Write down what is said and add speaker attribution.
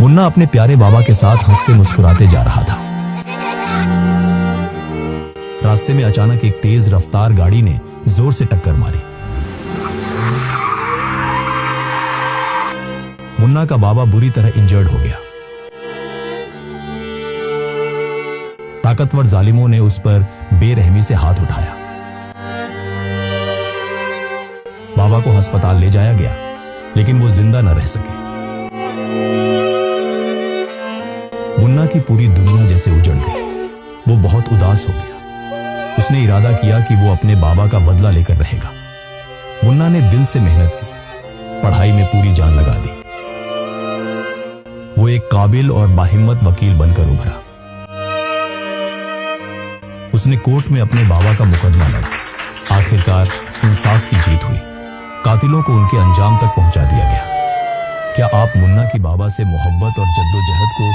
Speaker 1: मुन्ना अपने प्यारे बाबा के साथ हंसते मुस्कुराते जा रहा था। रास्ते में अचानक एक तेज रफ्तार गाड़ी ने जोर से टक्कर मारी। मुन्ना का बाबा बुरी तरह इंजर्ड हो गया। ताकतवर जालिमों ने उस पर बेरहमी से हाथ उठाया। बाबा को अस्पताल ले जाया गया, लेकिन वो जिंदा न रह सके। मुन्ना की पूरी दुनिया जैसे उजड़ गई। वो बहुत उदास हो गया। उसने इरादा किया कि वो अपने बाबा का बदला लेकर रहेगा। मुन्ना ने दिल से मेहनत की, पढ़ाई में पूरी जान लगा दी। वो एक काबिल और बाहिम्मत वकील बनकर उभरा। उसने कोर्ट में अपने बाबा का मुकदमा लड़ा। आखिरकार इंसाफ की जीत हुई। कातिलों को उनके अंजाम तक पहुंचा दिया गया। क्या आप मुन्ना की बाबा से मोहब्बत और जद्दोजहद को